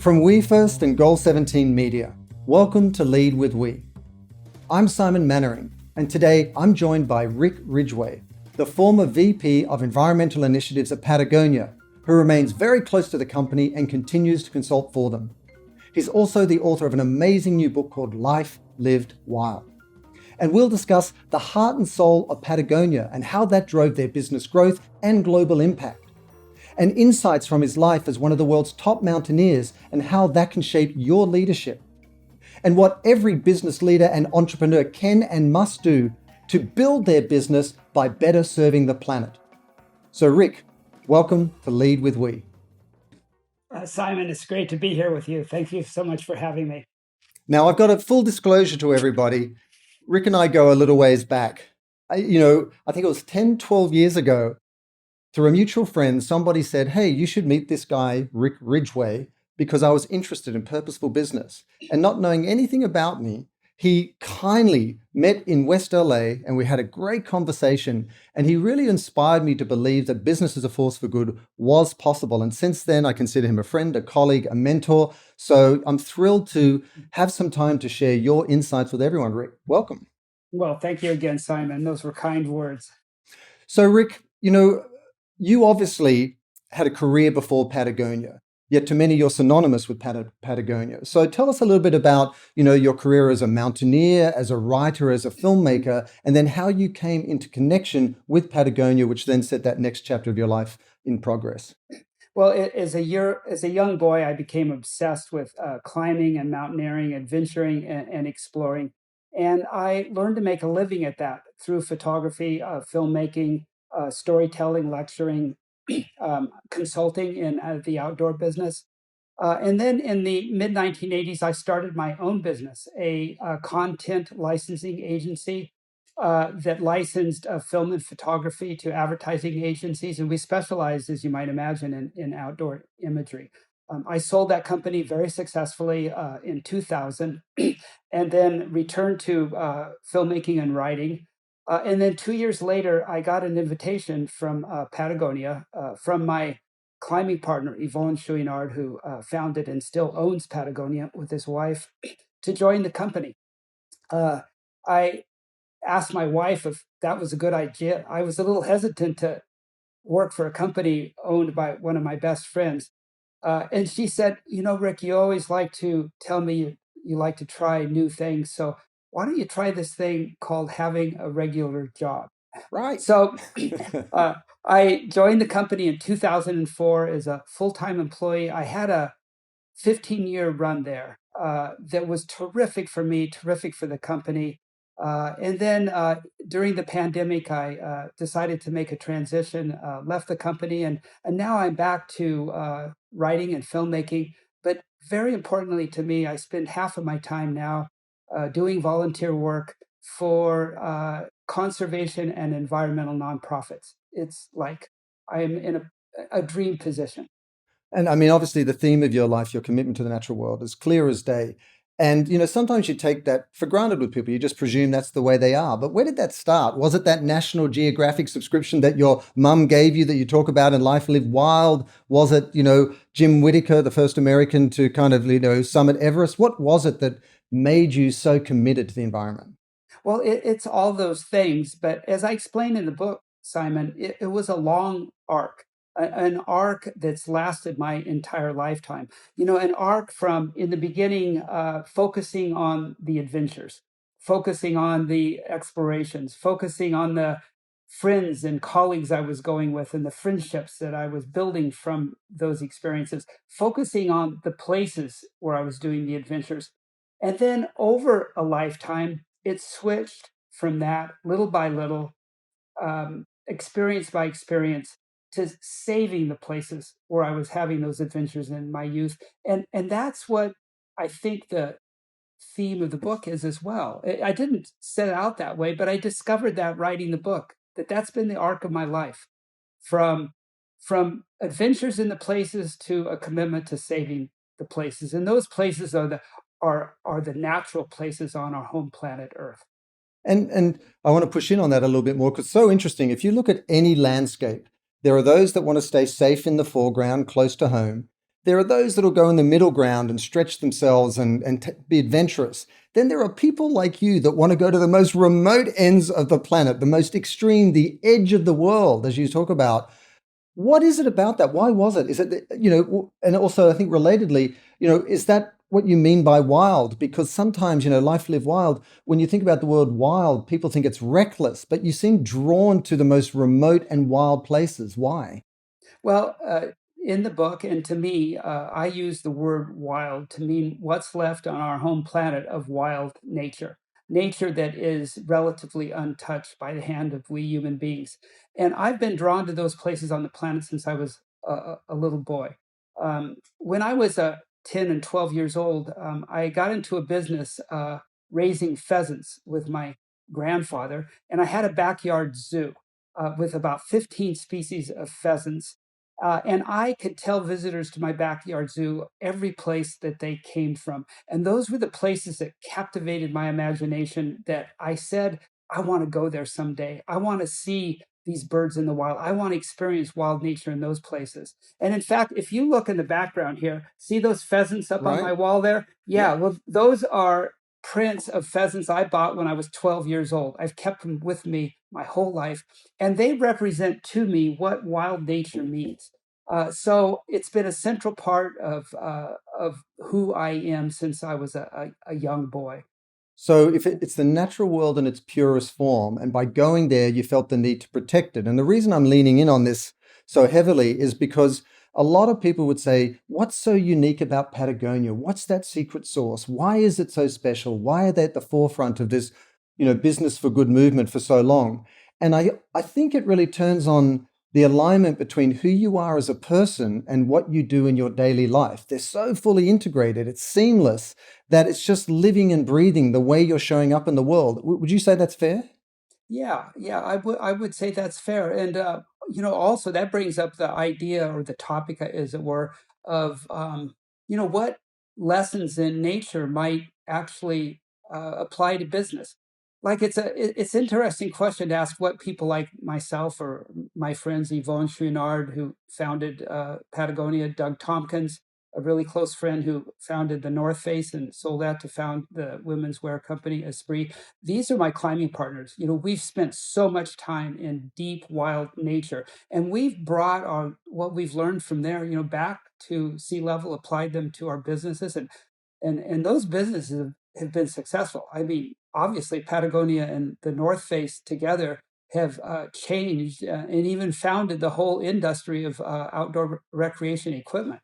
From We First and Goal 17 Media, welcome to Lead with We. I'm Simon Mannering, and today I'm joined by Rick Ridgeway, the former VP of Environmental Initiatives at Patagonia, who remains very close to the company and continues to consult for them. He's also the author of an amazing new book called Life Lived Wild. And we'll discuss the heart and soul of Patagonia and how that drove their business growth and global impact, and insights from his life as one of the world's top mountaineers and how that can shape your leadership, and what every business leader and entrepreneur can and must do to build their business by better serving the planet. So Rick, welcome to Lead with We. Simon, it's great to be here with you. Thank you so much for having me. Now, I've got a full disclosure to everybody. Rick and I go a little ways back. I think it was 10, 12 years ago. Through a mutual friend, somebody said, hey, you should meet this guy, Rick Ridgeway, because I was interested in purposeful business. And not knowing anything about me, he kindly met in West LA and we had a great conversation. And he really inspired me to believe that business as a force for good was possible. And since then, I consider him a friend, a colleague, a mentor. So I'm thrilled to have some time to share your insights with everyone. Rick, welcome. Well, thank you again, Simon. Those were kind words. So Rick, you obviously had a career before Patagonia, yet to many you're synonymous with Patagonia. So tell us a little bit about, your career as a mountaineer, as a writer, as a filmmaker, and then how you came into connection with Patagonia, which then set that next chapter of your life in progress. Well, as a young boy, I became obsessed with climbing and mountaineering, adventuring and exploring. And I learned to make a living at that through photography, filmmaking, storytelling, lecturing, consulting in the outdoor business. And then in the mid-1980s, I started my own business, a content licensing agency that licensed film and photography to advertising agencies. And we specialized, as you might imagine, in outdoor imagery. I sold that company very successfully in 2000 and then returned to filmmaking and writing. And then 2 years later, I got an invitation from Patagonia, from my climbing partner, Yvon Chouinard, who founded and still owns Patagonia with his wife, to join the company. I asked my wife if that was a good idea. I was a little hesitant to work for a company owned by one of my best friends. And she said, Rick, you always like to tell me you like to try new things. So why don't you try this thing called having a regular job? Right. So I joined the company in 2004 as a full-time employee. I had a 15-year run there that was terrific for me, terrific for the company. And then during the pandemic, I decided to make a transition, left the company, and now I'm back to writing and filmmaking. But very importantly to me, I spend half of my time now doing volunteer work for conservation and environmental nonprofits. It's like I am in a dream position. And I mean, obviously, the theme of your life, your commitment to the natural world, is clear as day. And, sometimes you take that for granted with people. You just presume that's the way they are. But where did that start? Was it that National Geographic subscription that your mum gave you that you talk about in Life Lived Wild? Was it, Jim Whittaker, the first American to kind of, summit Everest? What was it that made you so committed to the environment? Well, it's all those things. But as I explained in the book, Simon, it was a long arc. An arc that's lasted my entire lifetime. An arc from in the beginning, focusing on the adventures, focusing on the explorations, focusing on the friends and colleagues I was going with and the friendships that I was building from those experiences, focusing on the places where I was doing the adventures. And then over a lifetime, it switched from that little by little, experience by experience, to saving the places where I was having those adventures in my youth. And that's what I think the theme of the book is as well. I didn't set it out that way, but I discovered that writing the book, that's been the arc of my life, from adventures in the places to a commitment to saving the places. And those places are the natural places on our home planet Earth. And I want to push in on that a little bit more because it's so interesting. If you look at any landscape, there are those that want to stay safe in the foreground, close to home. There are those that'll go in the middle ground and stretch themselves and be adventurous. Then there are people like you that want to go to the most remote ends of the planet, the most extreme, the edge of the world, as you talk about. What is it about that? Why was it? Is it, and also I think relatedly, is that what you mean by wild? Because sometimes, life live wild, when you think about the word wild, people think it's reckless, but you seem drawn to the most remote and wild places. Why? Well, in the book, and to me, I use the word wild to mean what's left on our home planet of wild nature, nature that is relatively untouched by the hand of we human beings. And I've been drawn to those places on the planet since I was a little boy. When I was 10 and 12 years old, I got into a business raising pheasants with my grandfather, and I had a backyard zoo with about 15 species of pheasants, and I could tell visitors to my backyard zoo every place that they came from. And those were the places that captivated my imagination that I said, I want to go there someday. I want to see these birds in the wild. I want to experience wild nature in those places. And in fact, if you look in the background here, see those pheasants up on Right? my wall there? Yeah. Yeah, well, those are prints of pheasants I bought when I was 12 years old. I've kept them with me my whole life, and they represent to me what wild nature means. So it's been a central part of who I am since I was a young boy. So if it's the natural world in its purest form, and by going there, you felt the need to protect it. And the reason I'm leaning in on this so heavily is because a lot of people would say, what's so unique about Patagonia? What's that secret sauce? Why is it so special? Why are they at the forefront of this, business for good movement for so long? And I think it really turns on the alignment between who you are as a person and what you do in your daily life. They're so fully integrated, it's seamless that it's just living and breathing the way you're showing up in the world. Would you say that's fair? Yeah, I would say that's fair. And also that brings up the idea or the topic, as it were, of what lessons in nature might actually apply to business. Like it's interesting question to ask what people like myself or my friends Yvon Chouinard, who founded Patagonia, Doug Tompkins, a really close friend who founded the North Face and sold out to found the women's wear company Esprit. These are my climbing partners. We've spent so much time in deep wild nature, and we've brought our what we've learned from there, back to sea level, applied them to our businesses, and those businesses have been successful. I mean, obviously Patagonia and the North Face together have changed and even founded the whole industry of outdoor recreation equipment.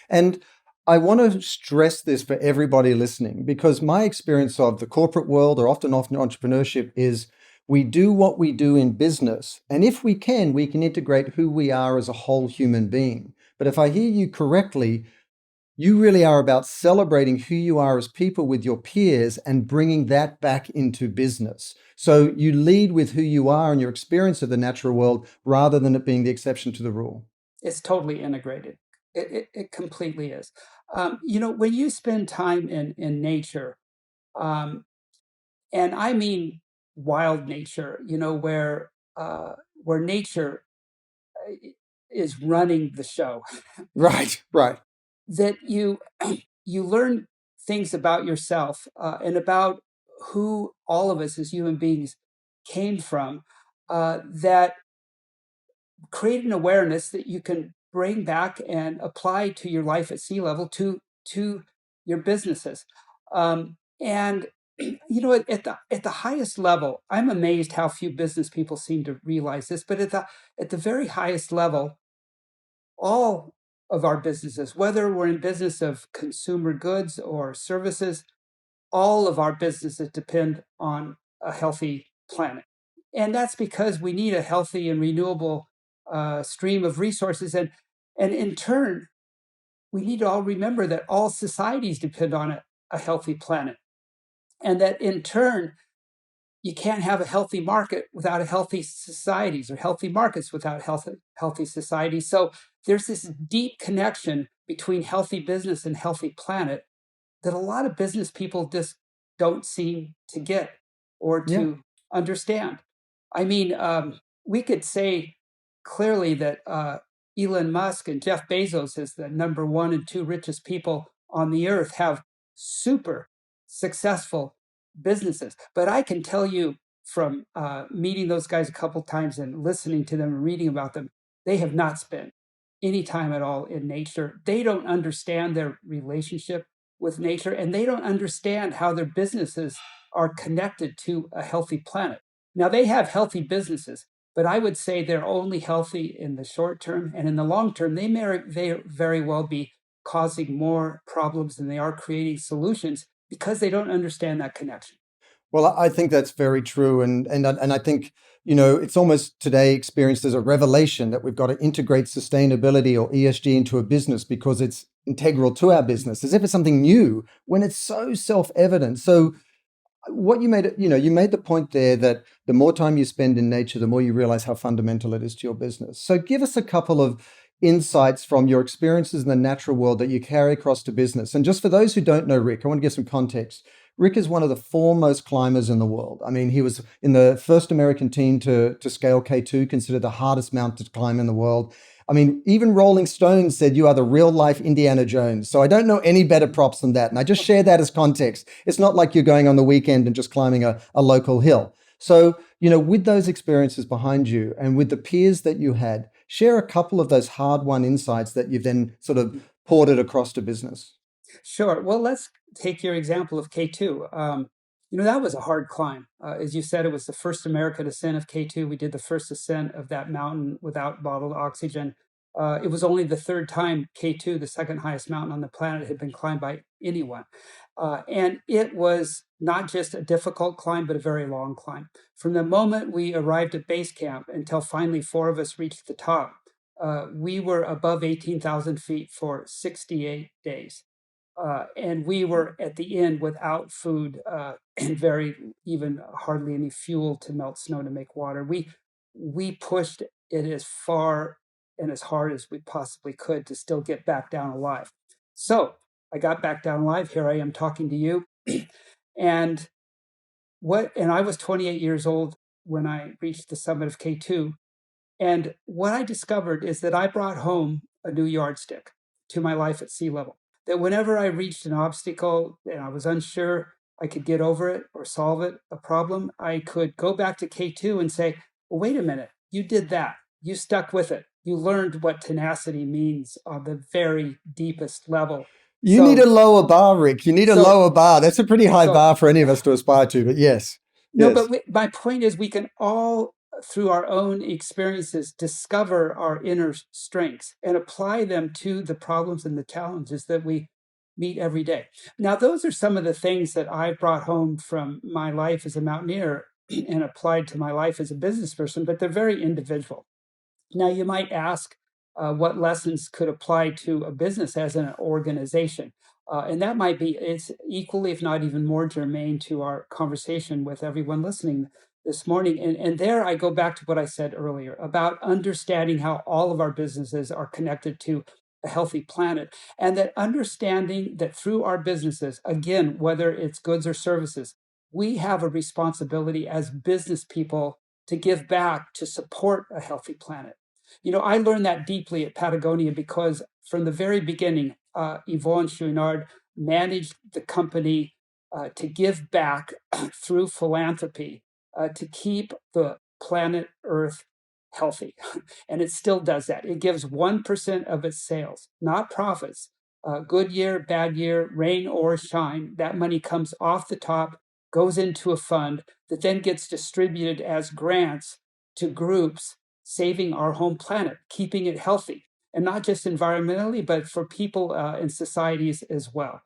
And I want to stress this for everybody listening because my experience of the corporate world or often entrepreneurship is we do what we do in business. And if we can integrate who we are as a whole human being. But if I hear you correctly, you really are about celebrating who you are as people with your peers and bringing that back into business. So you lead with who you are and your experience of the natural world rather than it being the exception to the rule. It's totally integrated. It completely is. When you spend time in nature, um, and I mean wild nature, where nature is running the show, Right, right. that you learn things about yourself and about who all of us as human beings came from, that create an awareness that you can bring back and apply to your life at sea level, to your businesses. And at the highest level, I'm amazed how few business people seem to realize this, but at the very highest level, all of our businesses, whether we're in business of consumer goods or services, all of our businesses depend on a healthy planet. And that's because we need a healthy and renewable stream of resources. And in turn, we need to all remember that all societies depend on a healthy planet. And that in turn, you can't have a healthy market without a healthy societies, or healthy markets without healthy societies. So there's this deep connection between healthy business and healthy planet that a lot of business people just don't seem to get or Yeah. to understand. I mean, we could say clearly that Elon Musk and Jeff Bezos, as the number one and two richest people on the earth, have super successful businesses. But I can tell you from meeting those guys a couple times and listening to them and reading about them, they have not spent any time at all in nature. They don't understand their relationship with nature, and they don't understand how their businesses are connected to a healthy planet. Now, they have healthy businesses, but I would say they're only healthy in the short term, and in the long term, they may very well be causing more problems than they are creating solutions because they don't understand that connection. Well, I think that's very true, and I think, it's almost today experienced as a revelation that we've got to integrate sustainability or ESG into a business because it's integral to our business, as if it's something new when it's so self-evident. So what you made the point there that the more time you spend in nature, the more you realize how fundamental it is to your business. So give us a couple of insights from your experiences in the natural world that you carry across to business. And just for those who don't know Rick, I want to give some context. Rick is one of the foremost climbers in the world. I mean, he was in the first American team to scale K2, considered the hardest mountain to climb in the world. I mean, even Rolling Stone said you are the real life Indiana Jones. So I don't know any better props than that. And I just share that as context. It's not like you're going on the weekend and just climbing a local hill. So, with those experiences behind you and with the peers that you had, share a couple of those hard-won insights that you've then sort of ported across to business. Sure. Well, let's take your example of K2. That was a hard climb. As you said, it was the first American ascent of K2. We did the first ascent of that mountain without bottled oxygen. It was only the third time K2, the second highest mountain on the planet, had been climbed by anyone. And it was not just a difficult climb, but a very long climb. From the moment we arrived at base camp until finally four of us reached the top, we were above 18,000 feet for 68 days. And we were at the end without food and even hardly any fuel to melt snow to make water. We pushed it as far and as hard as we possibly could to still get back down alive. So I got back down alive. Here I am talking to you. and I was 28 years old when I reached the summit of K2. And what I discovered is that I brought home a new yardstick to my life at sea level. That whenever I reached an obstacle and I was unsure I could get over it or solve it, a problem, I could go back to K2 and say, well, wait a minute, you did that. You stuck with it. You learned what tenacity means on the very deepest level. You need a lower bar, Rick. You need a lower bar. That's a pretty high bar for any of us to aspire to, but yes. No, yes. But my point is we can all, through our own experiences, discover our inner strengths and apply them to the problems and the challenges that we meet every day. Now, those are some of the things that I brought home from my life as a mountaineer and applied to my life as a business person, but they're very individual. Now, you might ask what lessons could apply to a business as an organization. And that might be, it's equally, if not even more germane to our conversation with everyone listening this morning. And there I go back to what I said earlier about understanding how all of our businesses are connected to a healthy planet, and that understanding that through our businesses, again, whether it's goods or services, we have a responsibility as business people to give back to support a healthy planet. I learned that deeply at Patagonia because from the very beginning, Yvon Chouinard managed the company to give back through philanthropy to keep the planet Earth healthy. And it still does that. It gives 1% of its sales, not profits. Good year, bad year, rain or shine, that money comes off the top, goes into a fund that then gets distributed as grants to groups saving our home planet, keeping it healthy, and not just environmentally, but for people and societies as well.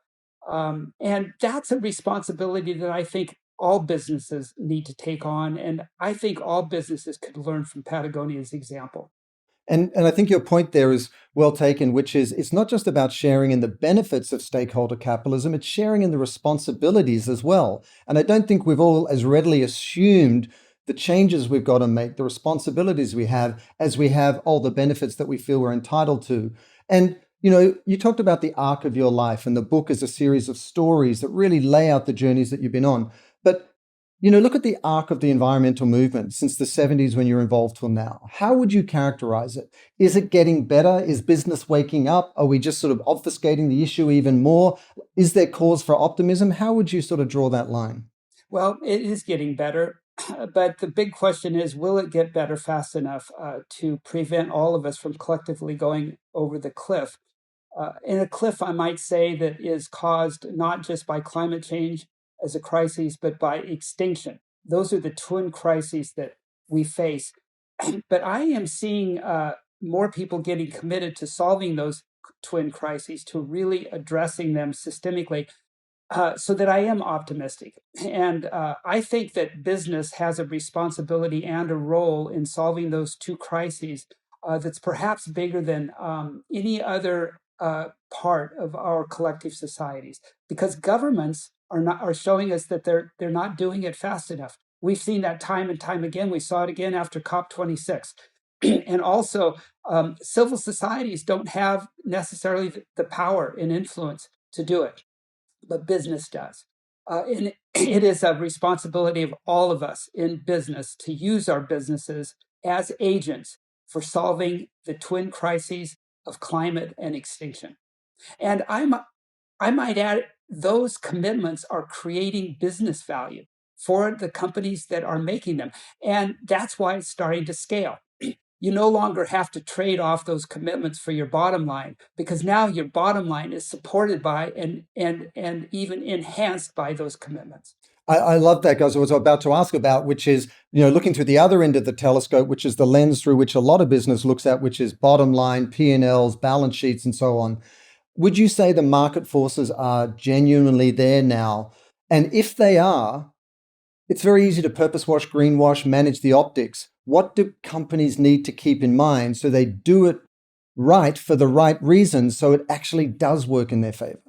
And that's a responsibility that I think all businesses need to take on. And I think all businesses could learn from Patagonia's example. And I think your point there is well taken, which is it's not just about sharing in the benefits of stakeholder capitalism, it's sharing in the responsibilities as well. And I don't think we've all as readily assumed the changes we've got to make, the responsibilities we have as we have all the benefits that we feel we're entitled to. And you talked about the arc of your life, and the book is a series of stories that really lay out the journeys that you've been on. But Look at the arc of the environmental movement since the 70s when you're involved till now. How would you characterize it? Is it getting better? Is business waking up? Are we just sort of obfuscating the issue even more? Is there cause for optimism? How would you sort of draw that line? Well, it is getting better, but the big question is, will it get better fast enough to prevent all of us from collectively going over the cliff? And a cliff, I might say, that is caused not just by climate change as a crisis, but by extinction. Those are the twin crises that we face. But I am seeing more people getting committed to solving those twin crises, to really addressing them systemically, so that I am optimistic. And I think that business has a responsibility and a role in solving those two crises that's perhaps bigger than any other part of our collective societies, because governments are showing us that they're not doing it fast enough. We've seen that time and time again. We saw it again after COP26. And also, civil societies don't have necessarily the power and influence to do it, but business does. And it is a responsibility of all of us in business to use our businesses as agents for solving the twin crises of climate and extinction. And I might add, those commitments are creating business value for the companies that are making them. And that's why it's starting to scale. You no longer have to trade off those commitments for your bottom line, because now your bottom line is supported by and even enhanced by those commitments. I love that, guys. I was about to ask about, which is, looking through the other end of the telescope, which is the lens through which a lot of business looks at, which is bottom line, P&Ls, balance sheets, and so on. Would you say the market forces are genuinely there now? And if they are, it's very easy to purpose wash, greenwash, manage the optics. What do companies need to keep in mind so they do it right for the right reasons, so it actually does work in their favor?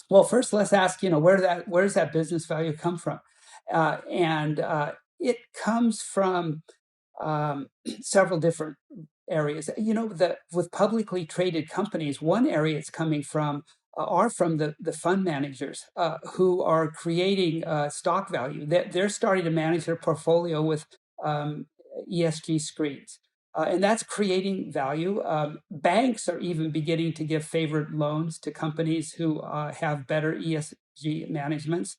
Well, first let's ask, where does that business value come from? And it comes from several different areas. With publicly traded companies, one area it's coming from are from the fund managers who are creating stock value. They're starting to manage their portfolio with ESG screens. And that's creating value. Banks are even beginning to give favored loans to companies who have better ESG managements.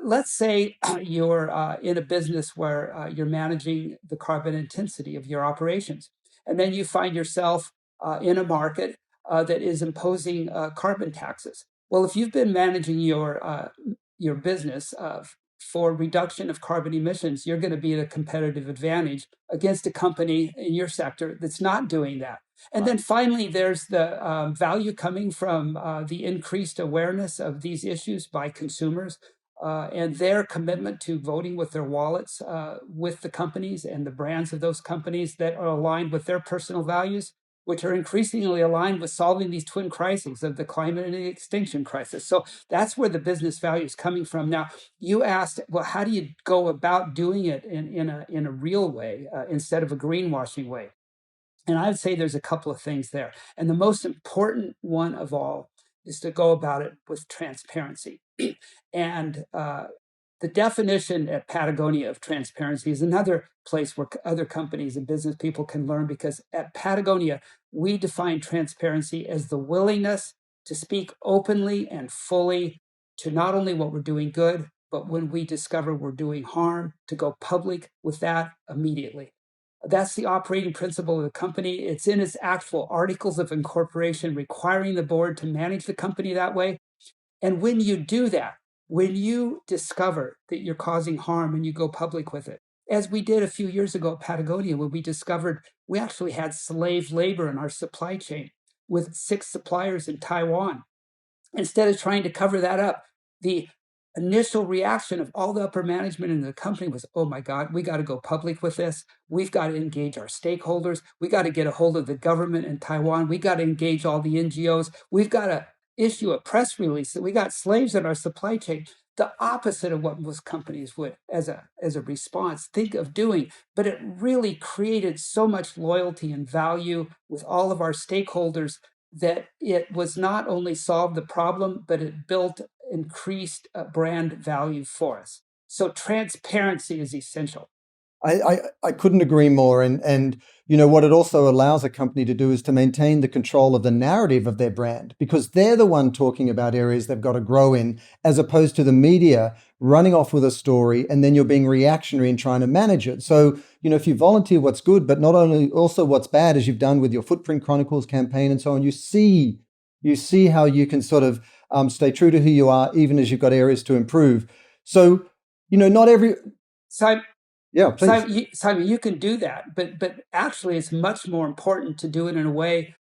Let's say you're in a business where you're managing the carbon intensity of your operations, and then you find yourself in a market that is imposing carbon taxes. Well, if you've been managing your business for reduction of carbon emissions, you're going to be at a competitive advantage against a company in your sector that's not doing that. And then finally, there's the value coming from the increased awareness of these issues by consumers and their commitment to voting with their wallets with the companies and the brands of those companies that are aligned with their personal values, which are increasingly aligned with solving these twin crises of the climate and the extinction crisis. So that's where the business value is coming from. Now, you asked, well, how do you go about doing it in a real way instead of a greenwashing way? And I would say there's a couple of things there. And the most important one of all is to go about it with transparency. And the definition at Patagonia of transparency is another place where other companies and business people can learn, because at Patagonia, we define transparency as the willingness to speak openly and fully to not only what we're doing good, but when we discover we're doing harm, to go public with that immediately. That's the operating principle of the company. It's in its actual articles of incorporation requiring the board to manage the company that way. And when you do that, when you discover that you're causing harm and you go public with it, as we did a few years ago at Patagonia, when we discovered we actually had slave labor in our supply chain with 6 suppliers in Taiwan. Instead of trying to cover that up, the initial reaction of all the upper management in the company was, oh my God, we got to go public with this. We've got to engage our stakeholders. We got to get a hold of the government in Taiwan. We got to engage all the NGOs. We've got to issue a press release that we got slaves in our supply chain. The opposite of what most companies would, as a response, think of doing. But it really created so much loyalty and value with all of our stakeholders that it was not only solved the problem, but it built increased brand value for us. So transparency is essential. I couldn't agree more. And what it also allows a company to do is to maintain the control of the narrative of their brand, because they're the one talking about areas they've got to grow in, as opposed to the media running off with a story and then you're being reactionary and trying to manage it. So, if you volunteer what's good, but not only also what's bad, as you've done with your Footprint Chronicles campaign and so on, you see how you can sort of stay true to who you are, even as you've got areas to improve. So, not every, So yeah, please. Simon, you can do that, but actually, it's much more important to do it in a way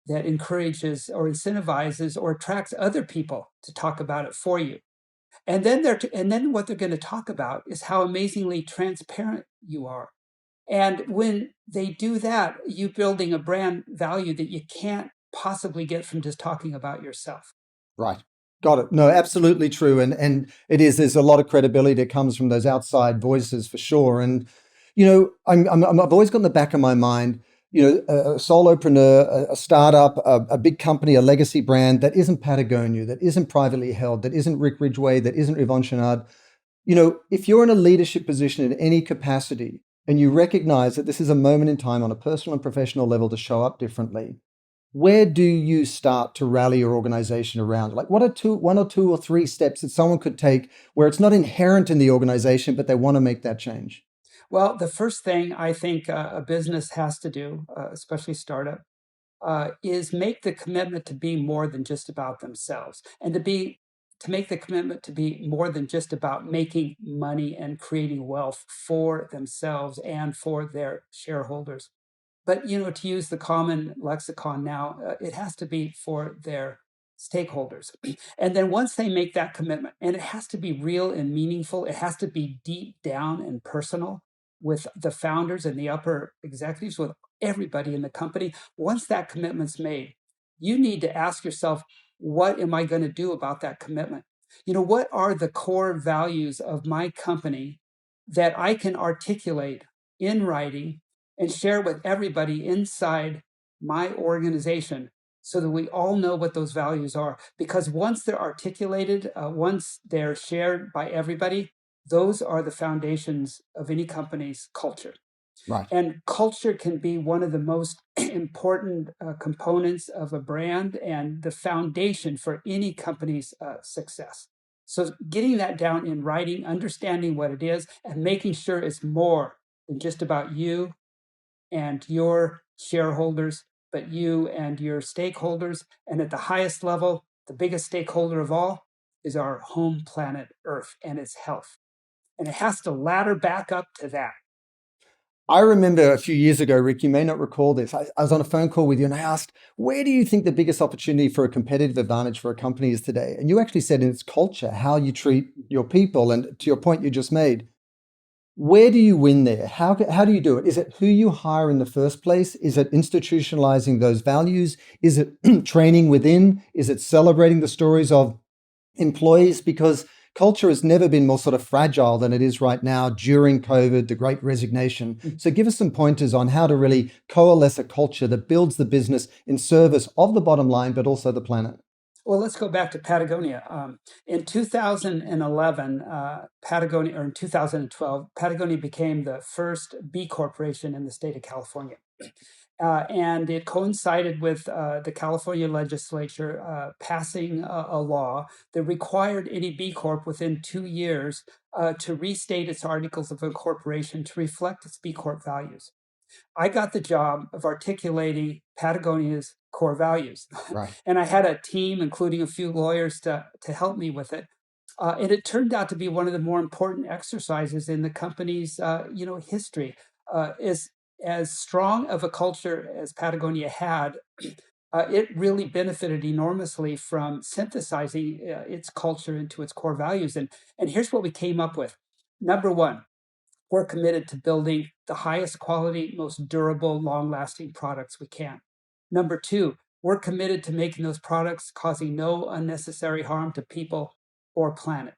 that encourages or incentivizes or attracts other people to talk about it for you. And then what they're going to talk about is how amazingly transparent you are. And when they do that, you building a brand value that you can't possibly get from just talking about yourself. Right. Got it. No, absolutely true. And there's a lot of credibility that comes from those outside voices for sure. And, I've always got in the back of my mind, a solopreneur, a startup, a big company, a legacy brand that isn't Patagonia, that isn't privately held, that isn't Ridgeway, that isn't Yvon Chouinard. If you're in a leadership position in any capacity and you recognize that this is a moment in time on a personal and professional level to show up differently, where do you start to rally your organization around? Like, what are one or two or three steps that someone could take where it's not inherent in the organization, but they want to make that change? Well, the first thing I think a business has to do, especially startup, is make the commitment to be more than just about themselves, and to make the commitment to be more than just about making money and creating wealth for themselves and for their shareholders. But to use the common lexicon now, it has to be for their stakeholders. And then once they make that commitment, and it has to be real and meaningful, it has to be deep down and personal with the founders and the upper executives, with everybody in the company. Once that commitment's made, you need to ask yourself, what am I going to do about that commitment? What are the core values of my company that I can articulate in writing and share with everybody inside my organization, so that we all know what those values are? Because once they're articulated, once they're shared by everybody, those are the foundations of any company's culture. Right. And culture can be one of the most important components of a brand and the foundation for any company's success. So, getting that down in writing, understanding what it is, and making sure it's more than just about you and your shareholders, but you and your stakeholders. And at the highest level, the biggest stakeholder of all is our home planet Earth and its health. And it has to ladder back up to that. I remember a few years ago, Rick, you may not recall this. I was on a phone call with you and I asked, where do you think the biggest opportunity for a competitive advantage for a company is today? And you actually said in its culture, how you treat your people. And to your point you just made, where do you win there? How do you do it? Is it who you hire in the first place? Is it institutionalizing those values? Is it training within? Is it celebrating the stories of employees? Because culture has never been more sort of fragile than it is right now during COVID, the great resignation. So give us some pointers on how to really coalesce a culture that builds the business in service of the bottom line, but also the planet. Well, let's go back to Patagonia. In 2011, Patagonia, or in 2012, Patagonia became the first B Corporation in the state of California. And it coincided with the California legislature passing a law that required any B Corp within 2 years to restate its articles of incorporation to reflect its B Corp values. I got the job of articulating Patagonia's core values. Right. And I had a team, including a few lawyers, to help me with it. And it turned out to be one of the more important exercises in the company's history. As strong of a culture as Patagonia had, it really benefited enormously from synthesizing its culture into its core values. And here's what we came up with. Number one, we're committed to building the highest quality, most durable, long-lasting products we can. Number two, we're committed to making those products causing no unnecessary harm to people or planet.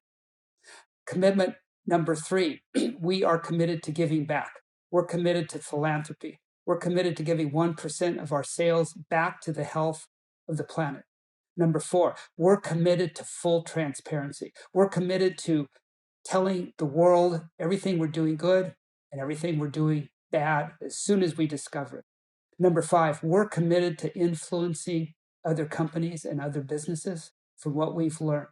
Commitment number three, we are committed to giving back. We're committed to philanthropy. We're committed to giving 1% of our sales back to the health of the planet. Number four, we're committed to full transparency. We're committed to telling the world everything we're doing good and everything we're doing bad as soon as we discover it. Number 5, we're committed to influencing other companies and other businesses from what we've learned.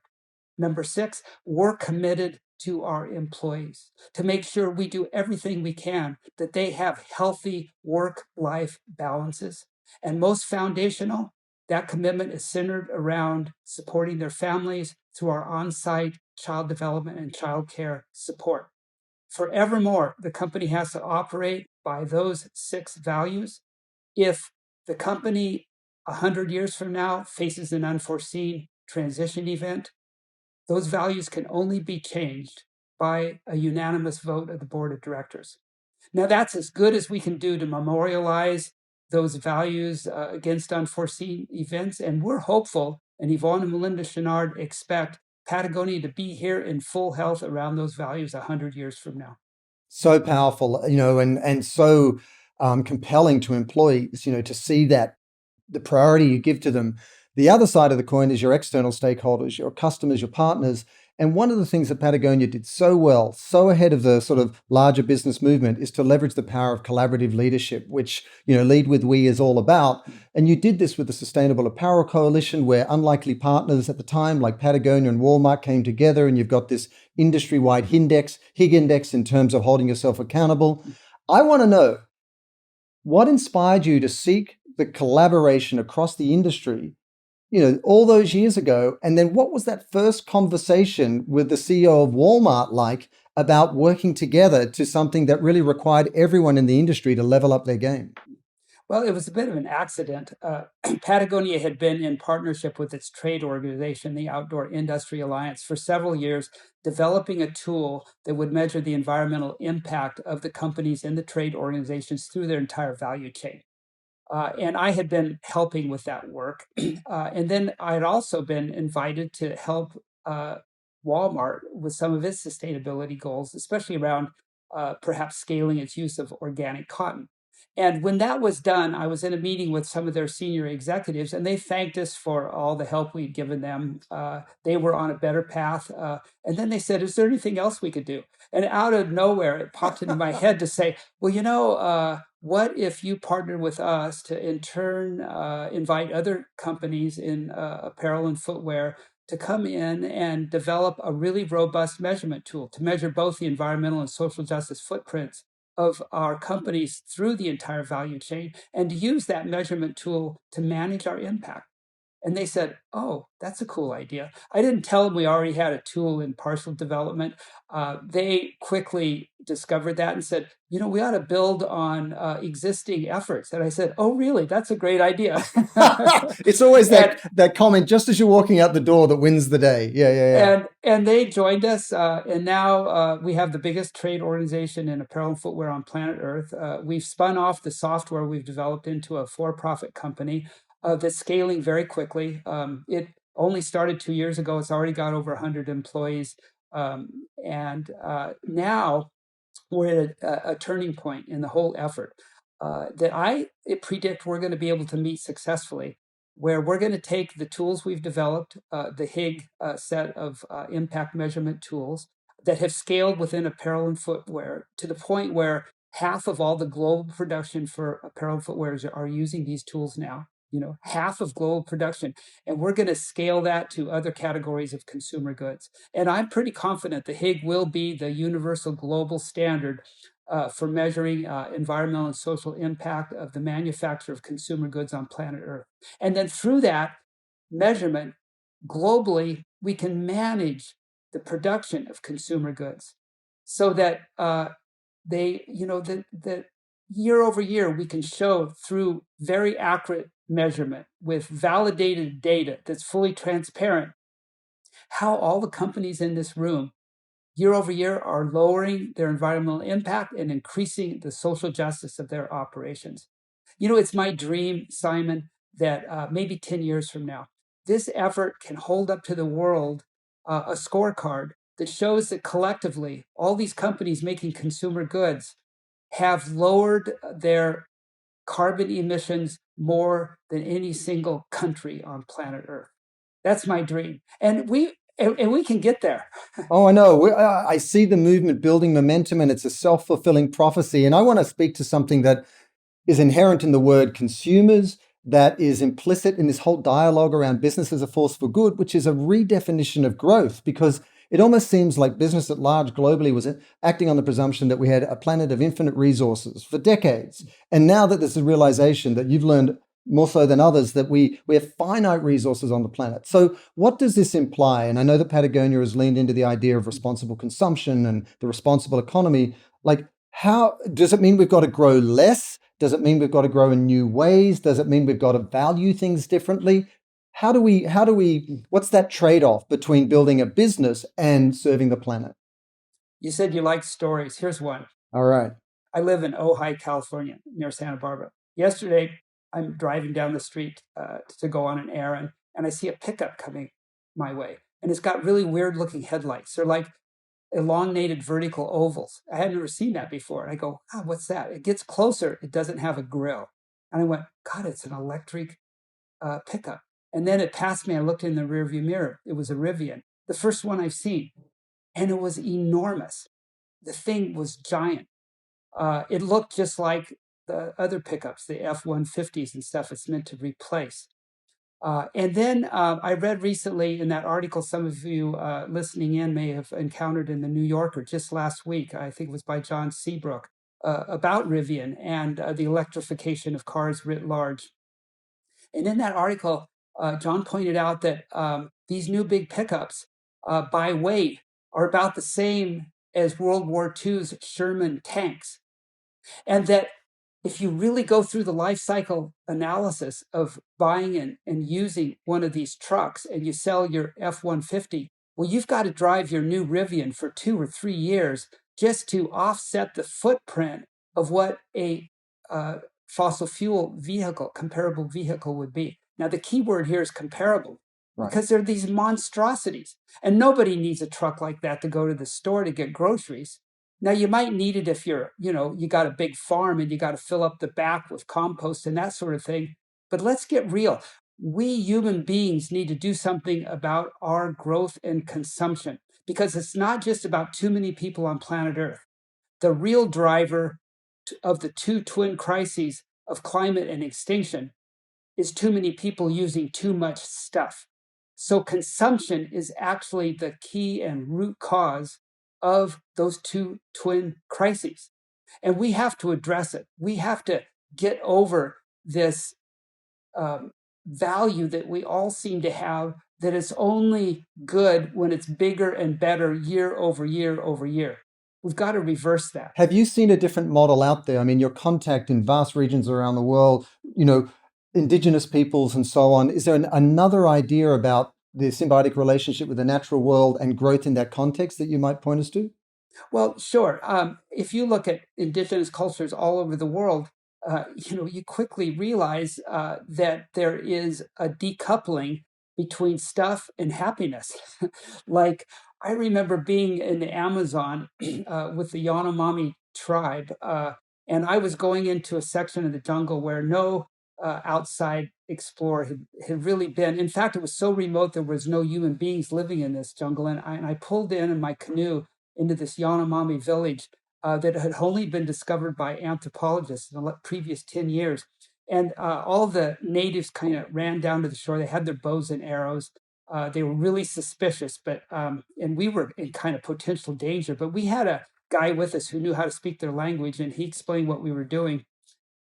Number 6, we're committed to our employees to make sure we do everything we can that they have healthy work-life balances. And most foundational, that commitment is centered around supporting their families through our on-site child development and child care support. Forevermore, the company has to operate by those 6 values. If the company 100 years from now faces an unforeseen transition event, those values can only be changed by a unanimous vote of the board of directors. Now, that's as good as we can do to memorialize those values against unforeseen events. And we're hopeful, and Yvon and Melinda Chouinard expect Patagonia to be here in full health around those values 100 years from now. So powerful, and so compelling to employees, to see that the priority you give to them. The other side of the coin is your external stakeholders, your customers, your partners. And one of the things that Patagonia did so well, so ahead of the sort of larger business movement, is to leverage the power of collaborative leadership, which, Lead with We is all about. And you did this with the Sustainable Apparel Coalition, where unlikely partners at the time, like Patagonia and Walmart, came together, and you've got this industry-wide Hig index in terms of holding yourself accountable. I want to know, what inspired you to seek the collaboration across the industry, all those years ago? And then what was that first conversation with the CEO of Walmart like about working together to something that really required everyone in the industry to level up their game? Well, it was a bit of an accident. Patagonia had been in partnership with its trade organization, the Outdoor Industry Alliance, for several years, developing a tool that would measure the environmental impact of the companies in the trade organizations through their entire value chain. And I had been helping with that work. And then I had also been invited to help Walmart with some of its sustainability goals, especially around perhaps scaling its use of organic cotton. And when that was done, I was in a meeting with some of their senior executives, and they thanked us for all the help we'd given them. They were on a better path. And then they said, "Is there anything else we could do?" And out of nowhere, it popped into my head to say, well, what if you partner with us to in turn invite other companies in apparel and footwear to come in and develop a really robust measurement tool to measure both the environmental and social justice footprints of our companies through the entire value chain, and to use that measurement tool to manage our impact? And they said, "Oh, that's a cool idea." I didn't tell them we already had a tool in partial development. They quickly discovered that and said, "We ought to build on existing efforts." And I said, "Oh, really? That's a great idea." It's always that comment just as you're walking out the door that wins the day. Yeah. And they joined us, and now we have the biggest trade organization in apparel and footwear on planet Earth. We've spun off the software we've developed into a for-profit company that's scaling very quickly. It only started 2 years ago. It's already got over 100 employees. And now we're at a turning point in the whole effort that I predict we're going to be able to meet successfully, where we're going to take the tools we've developed, the Hig set of impact measurement tools that have scaled within apparel and footwear to the point where half of all the global production for apparel and footwear are using these tools now. Half of global production. And we're going to scale that to other categories of consumer goods. And I'm pretty confident the Hig will be the universal global standard for measuring environmental and social impact of the manufacture of consumer goods on planet Earth. And then through that measurement, globally, we can manage the production of consumer goods so that that year over year, we can show through very accurate measurement with validated data that's fully transparent how all the companies in this room year over year are lowering their environmental impact and increasing the social justice of their operations. It's my dream, Simon, that maybe 10 years from now, this effort can hold up to the world a scorecard that shows that collectively, all these companies making consumer goods have lowered their carbon emissions more than any single country on planet Earth. That's my dream. And and we can get there. Oh, I know. I see the movement building momentum, and it's a self-fulfilling prophecy. And I want to speak to something that is inherent in the word consumers, that is implicit in this whole dialogue around business as a force for good, which is a redefinition of growth, because it almost seems like business at large globally was acting on the presumption that we had a planet of infinite resources for decades. And now that there's a realization that you've learned more so than others that we have finite resources on the planet. So what does this imply? And I know that Patagonia has leaned into the idea of responsible consumption and the responsible economy. Like, how does it mean we've got to grow less? Does it mean we've got to grow in new ways? Does it mean we've got to value things differently? What's that trade-off between building a business and serving the planet? You said you like stories. Here's one. All right. I live in Ojai, California, near Santa Barbara. Yesterday, I'm driving down the street to go on an errand, and I see a pickup coming my way. And it's got really weird looking headlights. They're like elongated vertical ovals. I had never seen that before. And I go, what's that? It gets closer. It doesn't have a grill. And I went, God, it's an electric pickup. And then it passed me. I looked in the rearview mirror. It was a Rivian, the first one I've seen. And it was enormous. The thing was giant. It looked just like the other pickups, the F-150s and stuff it's meant to replace. And then I read recently in that article some of you listening in may have encountered in the New Yorker just last week, I think it was by John Seabrook, about Rivian and the electrification of cars writ large. And in that article, John pointed out that these new big pickups by weight are about the same as World War II's Sherman tanks. And that if you really go through the life cycle analysis of buying and using one of these trucks and you sell your F-150, well, you've got to drive your new Rivian for 2 or 3 years just to offset the footprint of what a fossil fuel vehicle, comparable vehicle would be. Now, the key word here is comparable. Right. Because they're these monstrosities. And nobody needs a truck like that to go to the store to get groceries. Now, you might need it if you got a big farm and you got to fill up the back with compost and that sort of thing. But let's get real. We human beings need to do something about our growth and consumption, because it's not just about too many people on planet Earth. The real driver of the two twin crises of climate and extinction is too many people using too much stuff. So consumption is actually the key and root cause of those two twin crises. And we have to address it. We have to get over this value that we all seem to have, that it's only good when it's bigger and better year over year over year. We've got to reverse that. Have you seen a different model out there? I mean, your contact in vast regions around the world, indigenous peoples and so on. Is there another idea about the symbiotic relationship with the natural world and growth in that context that you might point us to? Well, sure. If you look at indigenous cultures all over the world, you quickly realize that there is a decoupling between stuff and happiness. Like, I remember being in the Amazon with the Yanomami tribe, and I was going into a section of the jungle where no outside explorer had really been. In fact, it was so remote there was no human beings living in this jungle. And I pulled in my canoe into this Yanomami village that had only been discovered by anthropologists in the previous 10 years. And all the natives kind of ran down to the shore. They had their bows and arrows. They were really suspicious, and we were in kind of potential danger. But we had a guy with us who knew how to speak their language, and he explained what we were doing.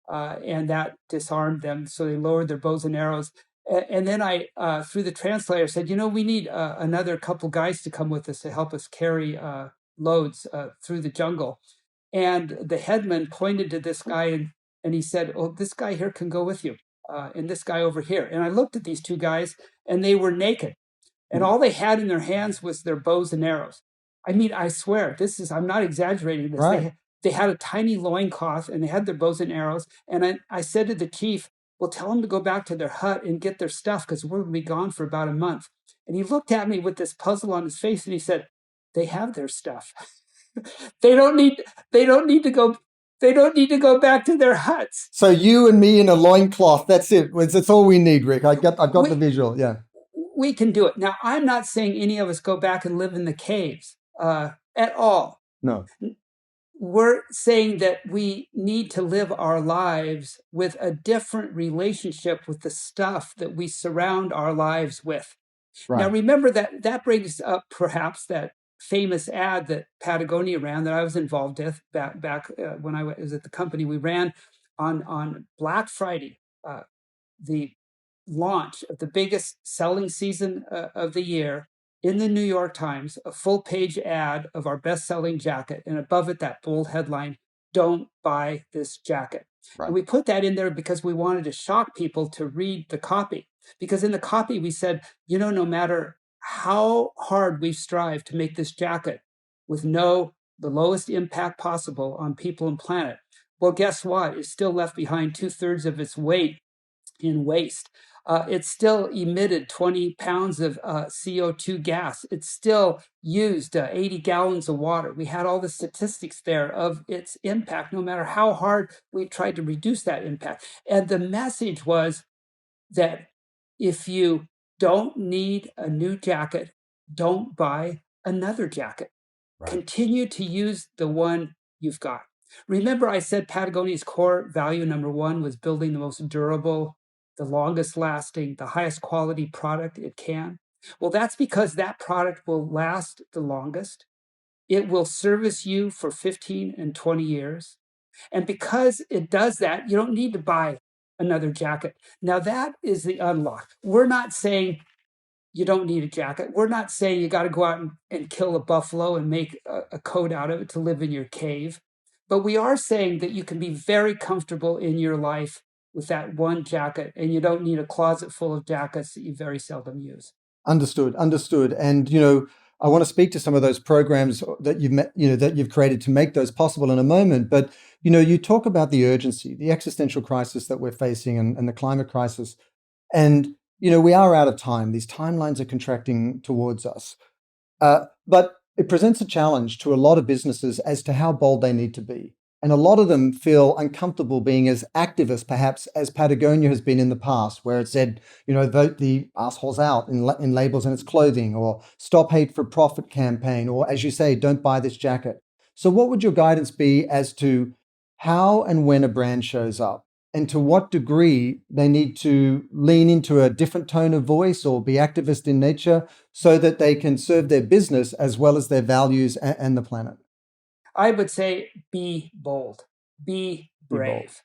And that disarmed them. So they lowered their bows and arrows. And then I, through the translator, said, we need another couple guys to come with us to help us carry loads through the jungle. And the headman pointed to this guy and he said, oh, this guy here can go with you, and this guy over here. And I looked at these two guys, and they were naked. And all they had in their hands was their bows and arrows. I mean, I swear, I'm not exaggerating this. Right. They had a tiny loincloth, and they had their bows and arrows. And I said to the chief, well, tell them to go back to their hut and get their stuff, because we're going to be gone for about a month. And he looked at me with this puzzle on his face, and he said, they have their stuff. They don't need to go back to their huts. So you and me in a loincloth, that's it. That's all we need, Rick. I've got the visual, yeah. we can do it. Now, I'm not saying any of us go back and live in the caves at all. No. We're saying that we need to live our lives with a different relationship with the stuff that we surround our lives with. Right. Now, remember that brings up perhaps that famous ad that Patagonia ran that I was involved with back when I was at the company. We ran on Black Friday, the launch of the biggest selling season of the year in the New York Times, a full page ad of our best selling jacket. And above it, that bold headline, "Don't buy this jacket." Right. And we put that in there because we wanted to shock people to read the copy. Because in the copy, we said, no matter how hard we've strived to make this jacket with the lowest impact possible on people and planet, well, guess what? It's still left behind 2/3 of its weight in waste. It still emitted 20 pounds of CO2 gas. It still used 80 gallons of water. We had all the statistics there of its impact, no matter how hard we tried to reduce that impact. And the message was that if you don't need a new jacket, don't buy another jacket. Right. Continue to use the one you've got. Remember, I said Patagonia's core value number one was building the most durable, the longest lasting, the highest quality product it can. Well, that's because that product will last the longest. It will service you for 15 and 20 years. And because it does that, you don't need to buy another jacket. Now, that is the unlock. We're not saying you don't need a jacket. We're not saying you got to go out and kill a buffalo and make a coat out of it to live in your cave. But we are saying that you can be very comfortable in your life with that one jacket, and you don't need a closet full of jackets that you very seldom use. Understood. And, I want to speak to some of those programs that you've created to make those possible in a moment. But, you talk about the urgency, the existential crisis that we're facing and the climate crisis. And, we are out of time. These timelines are contracting towards us. But it presents a challenge to a lot of businesses as to how bold they need to be. And a lot of them feel uncomfortable being as activist, perhaps, as Patagonia has been in the past, where it said, vote the assholes out in labels in its clothing, or stop hate for profit campaign, or as you say, don't buy this jacket. So what would your guidance be as to how and when a brand shows up, and to what degree they need to lean into a different tone of voice or be activist in nature so that they can serve their business as well as their values and the planet? I would say be bold, be brave.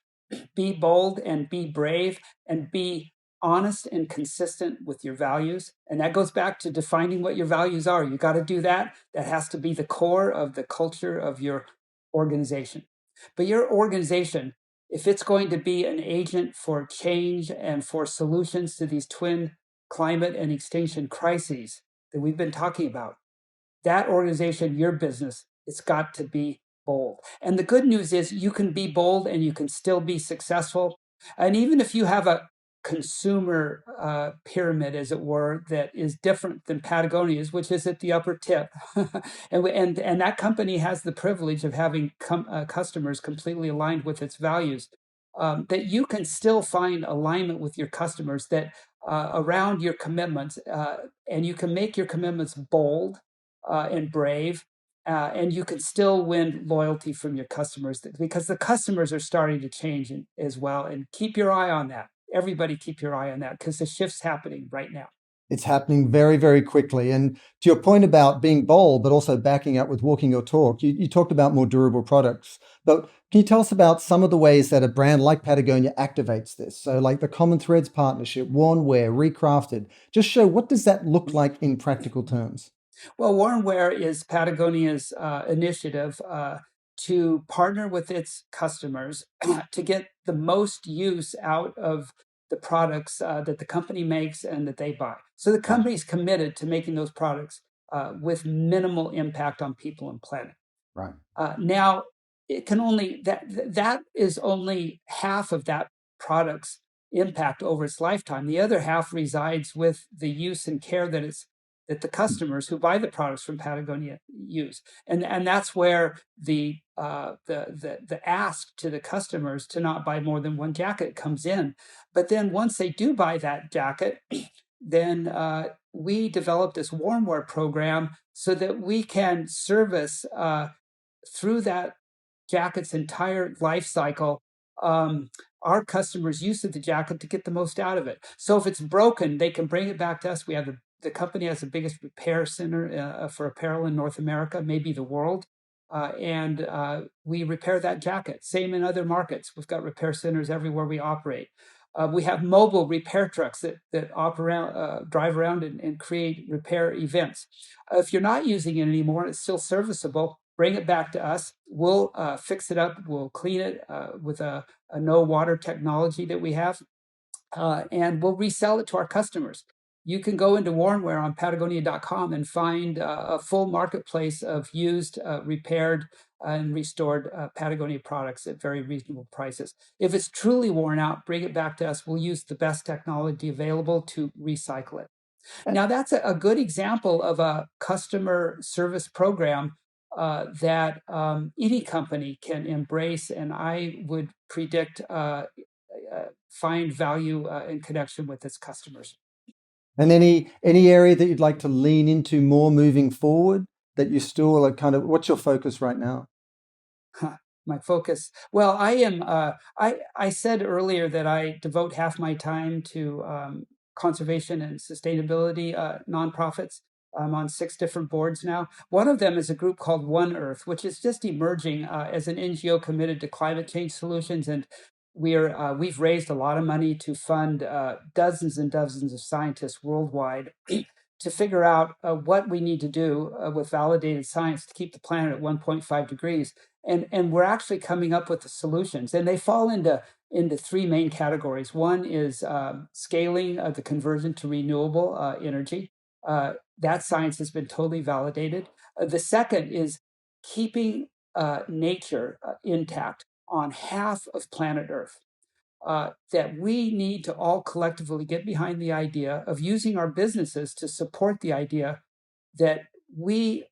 Be bold and be brave and be honest and consistent with your values. And that goes back to defining what your values are. You got to do that. That has to be the core of the culture of your organization. But your organization, if it's going to be an agent for change and for solutions to these twin climate and extinction crises that we've been talking about, that organization, your business, it's got to be bold. And the good news is you can be bold and you can still be successful. And even if you have a consumer pyramid, as it were, that is different than Patagonia's, which is at the upper tip, and that company has the privilege of having customers completely aligned with its values, that you can still find alignment with your customers that around your commitments, and you can make your commitments bold and brave, and you can still win loyalty from your customers because the customers are starting to change as well. And keep your eye on that. Everybody keep your eye on that because the shift's happening right now. It's happening very, very quickly. And to your point about being bold, but also backing up with walking your talk, you talked about more durable products. But can you tell us about some of the ways that a brand like Patagonia activates this? So like the Common Threads partnership, Warmware, Recrafted, just show what does that look like in practical terms? Well, Warmware is Patagonia's initiative to partner with its customers to get the most use out of the products that the company makes and that they buy. So the company's committed to making those products with minimal impact on people and planet. Right. Now, it can only that is only half of that product's impact over its lifetime. The other half resides with the use and care that the customers who buy the products from Patagonia use, and that's where the ask to the customers to not buy more than one jacket comes in. But then once they do buy that jacket, then we developed this Warmware program so that we can service through that jacket's entire life cycle, our customers' use of the jacket to get the most out of it. So if it's broken, they can bring it back to us. We have the company has the biggest repair center for apparel in North America, maybe the world. And we repair that jacket. Same in other markets. We've got repair centers everywhere we operate. We have mobile repair trucks that drive around and create repair events. If you're not using it anymore and it's still serviceable, bring it back to us. We'll fix it up. We'll clean it with a no water technology that we have, and we'll resell it to our customers. You can go into Warmware on Patagonia.com and find a full marketplace of used, repaired, and restored Patagonia products at very reasonable prices. If it's truly worn out, bring it back to us. We'll use the best technology available to recycle it. Now, that's a good example of a customer service program that any company can embrace, and I would predict find value in connection with its customers. And any area that you'd like to lean into more moving forward that you still are kind of, what's your focus right now? My focus. Well, I am. I said earlier that I devote half my time to conservation and sustainability nonprofits. I'm on 6 different boards now. One of them is a group called One Earth, which is just emerging as an NGO committed to climate change solutions. And we've raised a lot of money to fund dozens and dozens of scientists worldwide to figure out what we need to do with validated science to keep the planet at 1.5 degrees. And we're actually coming up with the solutions. And they fall into 3 main categories. One is scaling the conversion to renewable energy. That science has been totally validated. The second is keeping nature intact on half of planet Earth. That we need to all collectively get behind the idea of using our businesses to support the idea that we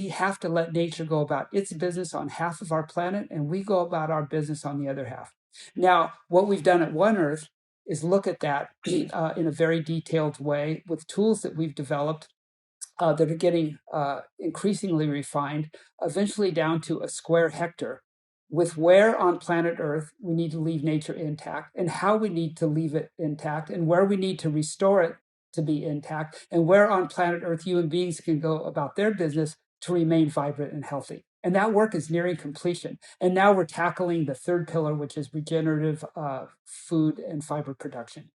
have to let nature go about its business on half of our planet, and we go about our business on the other half. Now, what we've done at One Earth is look at that in a very detailed way with tools that we've developed that are getting increasingly refined, eventually down to a square hectare, with where on planet Earth we need to leave nature intact and how we need to leave it intact and where we need to restore it to be intact and where on planet Earth human beings can go about their business to remain vibrant and healthy. And that work is nearing completion. And now we're tackling the third pillar, which is regenerative food and fiber production.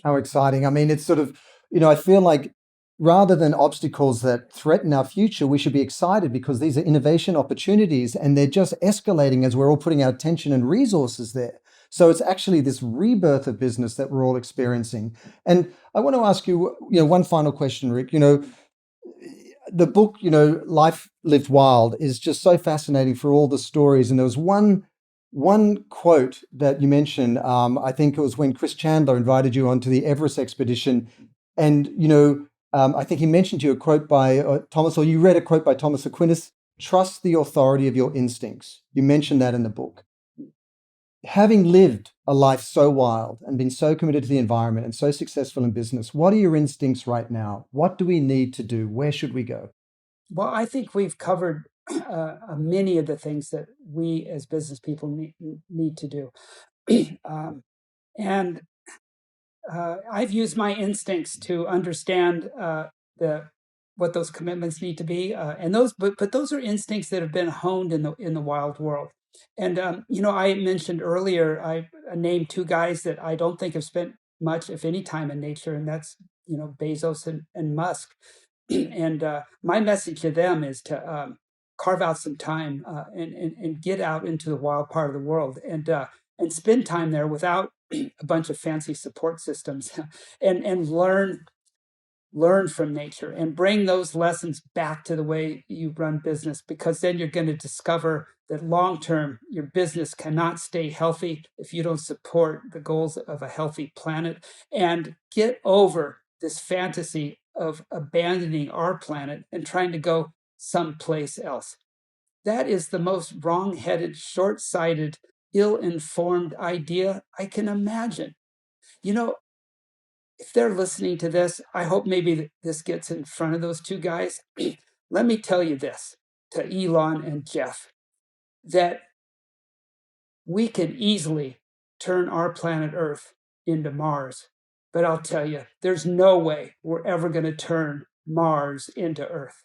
How exciting. I mean, it's sort of, I feel like rather than obstacles that threaten our future, we should be excited because these are innovation opportunities and they're just escalating as we're all putting our attention and resources there. So it's actually this rebirth of business that we're all experiencing. And I want to ask you, one final question, Rick. The book, Life Lived Wild, is just so fascinating for all the stories. And there was one quote that you mentioned. I think it was when Chris Chandler invited you onto the Everest expedition, and I think he mentioned to you a quote by Thomas, or you read a quote by Thomas Aquinas: "Trust the authority of your instincts." You mentioned that in the book. Having lived a life so wild and been so committed to the environment and so successful in business, what are your instincts right now? What do we need to do? Where should we go? Well, I think we've covered many of the things that we as business people need to do. And I've used my instincts to understand what those commitments need to be, and but those are instincts that have been honed in the wild world. And I mentioned earlier, I named 2 guys that I don't think have spent much, if any, time in nature, and that's Bezos and Musk. And my message to them is to carve out some time and get out into the wild part of the world and spend time there without a bunch of fancy support systems and learn from nature and bring those lessons back to the way you run business, because then you're going to discover that long term your business cannot stay healthy if you don't support the goals of a healthy planet, and get over this fantasy of abandoning our planet and trying to go someplace else. That is the most wrong-headed, short-sighted, ill-informed idea I can imagine. if they're listening to this, I hope maybe this gets in front of those two guys. Let me tell you this to Elon and Jeff, that we can easily turn our planet Earth into Mars. But I'll tell you, there's no way we're ever going to turn Mars into Earth.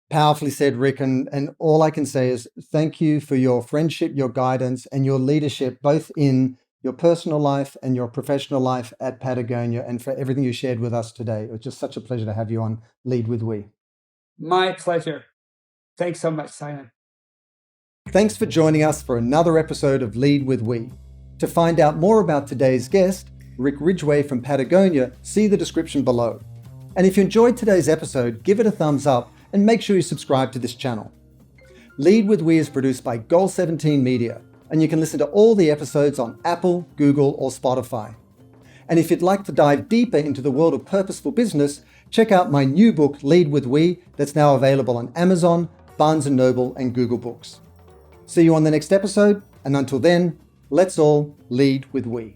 Powerfully said, Rick. And all I can say is thank you for your friendship, your guidance, and your leadership, both in your personal life and your professional life at Patagonia, and for everything you shared with us today. It was just such a pleasure to have you on Lead with We. My pleasure. Thanks so much, Simon. Thanks for joining us for another episode of Lead with We. To find out more about today's guest, Rick Ridgeway from Patagonia, see the description below. And if you enjoyed today's episode, give it a thumbs up and make sure you subscribe to this channel. Lead with We is produced by Goal 17 Media, and you can listen to all the episodes on Apple, Google, or Spotify. And if you'd like to dive deeper into the world of purposeful business, check out my new book, Lead with We, that's now available on Amazon, Barnes & Noble, and Google Books. See you on the next episode, and until then, let's all lead with we.